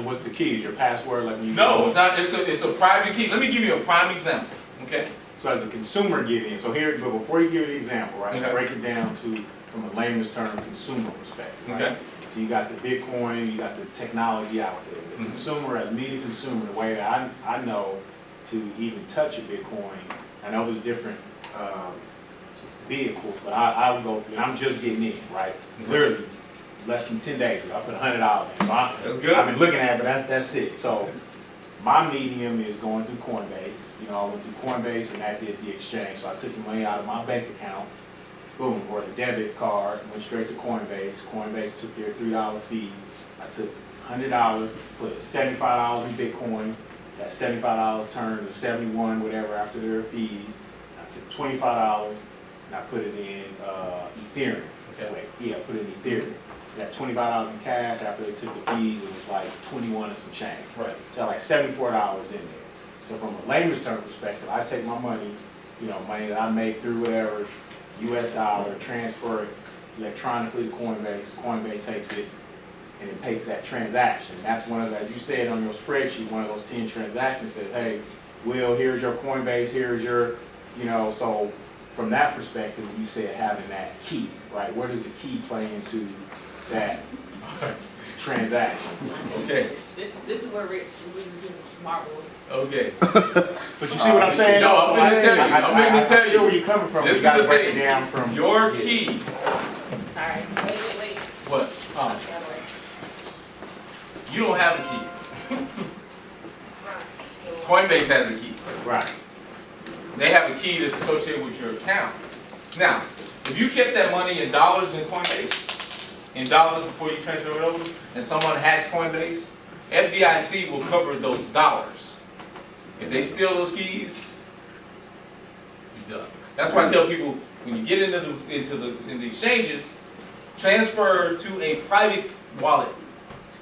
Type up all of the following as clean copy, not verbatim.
what's the key? Is your password like when you No, it's not. It's a private key. Let me give you a prime example. Okay. So as a consumer getting it, so here, but before you give the example, right, Okay. break it down to from a layman's term consumer perspective. Right? Okay. So you got the Bitcoin, you got the technology out there. The consumer, as me, the consumer, the way that I know to even touch a Bitcoin, I know there's different vehicles, but I would go through, and I'm just getting in, right? Literally, less than 10 days ago, I put $100 in. So That's good. I've been looking at it, but that's it. So my medium is going through Coinbase. You know, I went through Coinbase and that did the exchange. So I took the money out of my bank account, boom, or the debit card, went straight to Coinbase. Coinbase took their $3 fee. I took $100, put $75 in Bitcoin. That $75 turned to 71, whatever, after their fees. I took $25 and I put it in Ethereum. Okay. Wait, yeah, I put it in Ethereum. So that $25 in cash, after they took the fees, it was like 21 and some change. Right. So like $74 in there. So from a layman's term perspective, I take my money, you know, money that I make through whatever, US dollar, transfer it electronically to Coinbase. Coinbase takes it and it pays that transaction. That's one of the, as you said on your spreadsheet, one of those 10 transactions says, hey, Will, here's your Coinbase, here's your, you know, so from that perspective, you said having that key, right? Where does the key play into that transaction? Okay. This is where Rich loses his marbles. Okay. But you see what I'm saying? No, I'm going to tell you. I'm going to tell I you. feel where you're coming from. This You got is to the break thing. it down from Your key. Sorry. Wait. What? The other way. You don't have a key. Coinbase has a key. Right. They have a key that's associated with your account. Now, if you kept that money in dollars in Coinbase, in dollars before you transfer it over, and someone hacks Coinbase, FDIC will cover those dollars. If they steal those keys, you're done. That's why I tell people when you get into the exchanges, transfer to a private wallet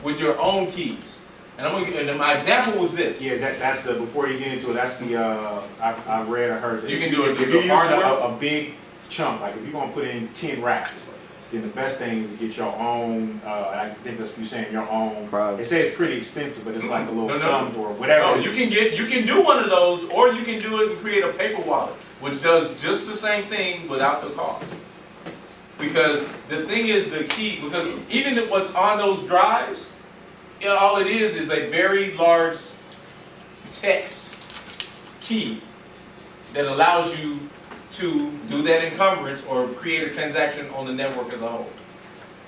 with your own keys. And my example was this. Yeah, that's the, before you get into it, that's the, I read or heard that. You can do it If with you're your using hardware. a big chunk, like if you're gonna put in 10 racks, then the best thing is to get your own, I think that's what you're saying, your own. Private. It says it's pretty expensive, but it's like a little No. thumb or whatever. No, you can do one of those, or you can do it and create a paper wallet, which does just the same thing without the cost. Because the thing is the key, because even if what's on those drives, all it is a very large text key that allows you to do that encumbrance or create a transaction on the network as a whole.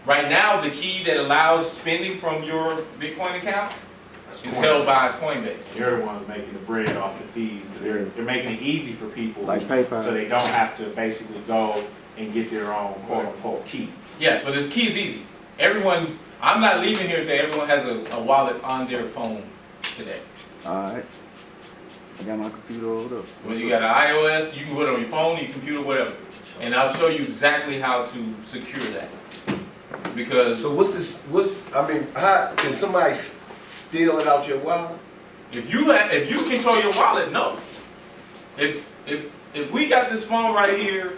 Right now, the key that allows spending from your Bitcoin account is held by Coinbase. They're the ones making the bread off the fees. They're making it easy for people, Like PayPal. so they don't have to basically go and get their own quote unquote key. Yeah, but the key is easy. I'm not leaving here until everyone has a wallet on their phone today. Alright. I got my computer over up. When you got an iOS, you can put it on your phone, your computer, whatever. And I'll show you exactly how to secure that. Because So how can somebody steal it out your wallet? if you control your wallet, no. If we got this phone right here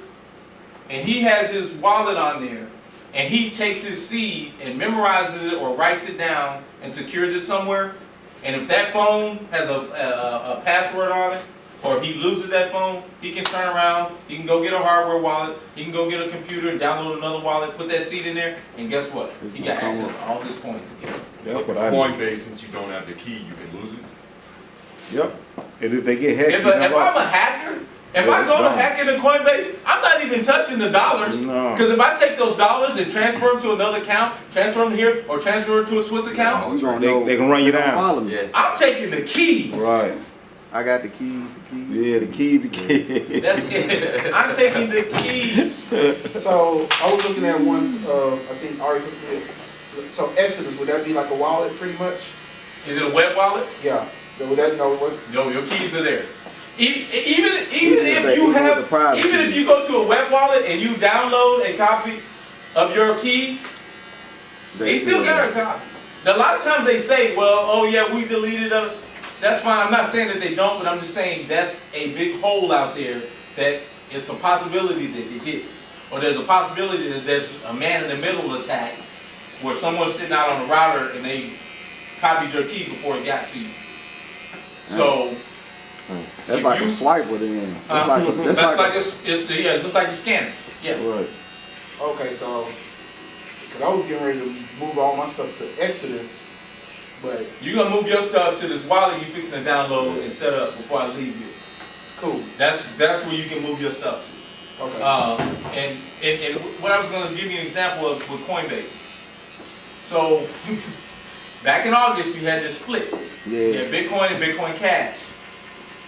and he has his wallet on there and he takes his seed and memorizes it or writes it down and secures it somewhere, and if that phone has a password on it, or if he loses that phone, he can turn around, he can go get a hardware wallet, he can go get a computer and download another wallet, put that seed in there, and guess what? He got access to all his coins again. That's what I Coinbase, since you don't have the key, you can lose it. Yep. And if they get hacked, If you know I'm what? a hacker, if Yeah, I it's go to done. hack into Coinbase, I'm not even touching the dollars. No. Because if I take those dollars and transfer them to another account, transfer them here, or transfer them to a Swiss account, You gonna they can run you down. Follow me. Yeah. I'm taking the keys. Right. I got the keys. Yeah, the key. That's it. I'm taking the keys. So I was looking at one, I think article. So Exodus, would that be like a wallet pretty much? Is it a web wallet? Yeah. Would that know what? No, your keys are there. Even Even if you go to a web wallet and you download a copy of your key, they still got a copy. Now, a lot of times they say, well, oh yeah, we deleted it. That's fine. I'm not saying that they don't, but I'm just saying that's a big hole out there that it's a possibility that they did. Or there's a possibility that there's a man in the middle attack where someone's sitting out on the router and they copied your key before it got to you. So That's If like you- a swiper then. that's That's like a- it's just like the scanners. Yeah. Right. Okay, so, cause I was getting ready to move all my stuff to Exodus, but You're gonna move your stuff to this wallet you fixing to download and set up before I leave you. cool, That's where you can move your stuff to. okay. And what I was gonna give you an example of with Coinbase. So back in August, you had this split. You Yeah. had Bitcoin and Bitcoin Cash.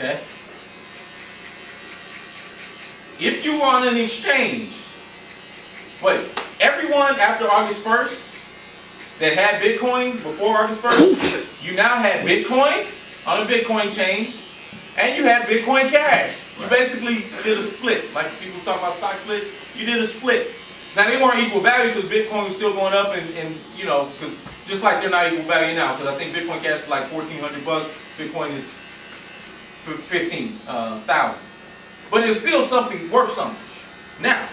Okay? If you were on an exchange, wait, everyone after August 1st that had Bitcoin before August 1st, you now had Bitcoin on a Bitcoin chain, and you had Bitcoin Cash. You basically did a split. Like people talk about stock split, you did a split. Now they weren't equal value because Bitcoin was still going up and you know, cause just like they're not equal value now, because I think Bitcoin Cash is like $1,400, Bitcoin is 15,000. But it's still something worth something. Now,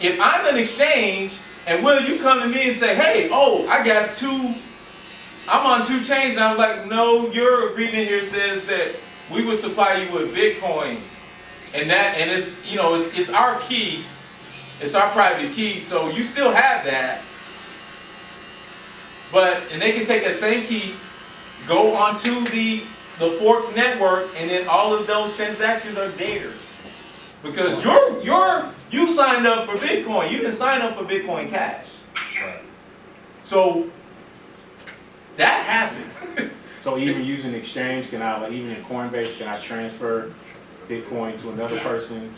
if I'm an exchange and Will, you come to me and say, hey, oh, I'm on 2 chains, and I'm like, no, your agreement here says that we would supply you with Bitcoin. And it's, you know, it's our key, it's our private key, so you still have that. And they can take that same key, go onto the forked network, and then all of those transactions are theirs. Because you signed up for Bitcoin, you didn't sign up for Bitcoin Cash. Right. So that happened. So even using exchange, can I, like even in Coinbase, can I transfer Bitcoin to another person?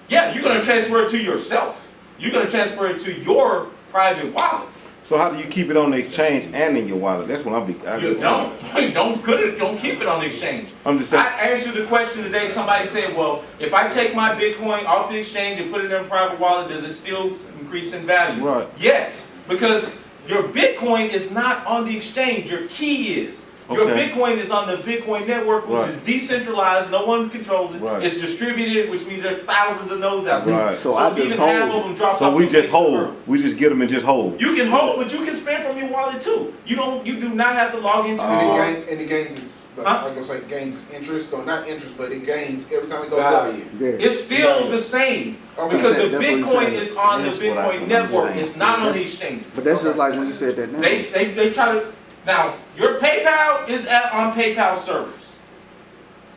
Yeah, you're gonna transfer it to yourself. You're gonna transfer it to your private wallet. So how do you keep it on the exchange and in your wallet? That's what You don't keep it on the exchange. I'm just saying. I answered the question today. Somebody said, well, if I take my Bitcoin off the exchange and put it in a private wallet, does it still increase in value? Right. Yes, because your Bitcoin is not on the exchange. Your key is. Your Okay. Bitcoin is on the Bitcoin network, which Right. is decentralized. No one controls it. Right. It's distributed, which means there's thousands of nodes out there. Right. So I just even half of hold. them drop So off we the just face of the hold. earth. We just get them and just hold. You can hold, but you can spend from your wallet too. You do not have to log into And it gains, like Huh? I was like, gains interest, or not interest, but it gains every time it goes Value. up. Yeah. It's still the same. Okay. Because the That's what he Bitcoin said. is on the That's what I Bitcoin can network. understand. It's not on the exchange. But that's just like when you said that now. They try to, now, your PayPal is on PayPal servers.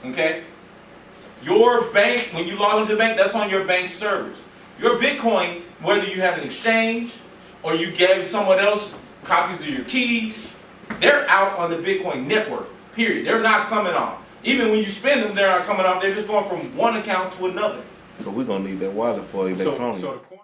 Okay? Your bank, when you log into the bank, that's on your bank servers. Your Bitcoin, whether you have an exchange or you gave someone else copies of your keys, they're out on the Bitcoin network, period. They're not coming off. Even when you spend them, they're not coming off. They're just going from one account to another. So we're gonna need that wallet for electronics. So the coin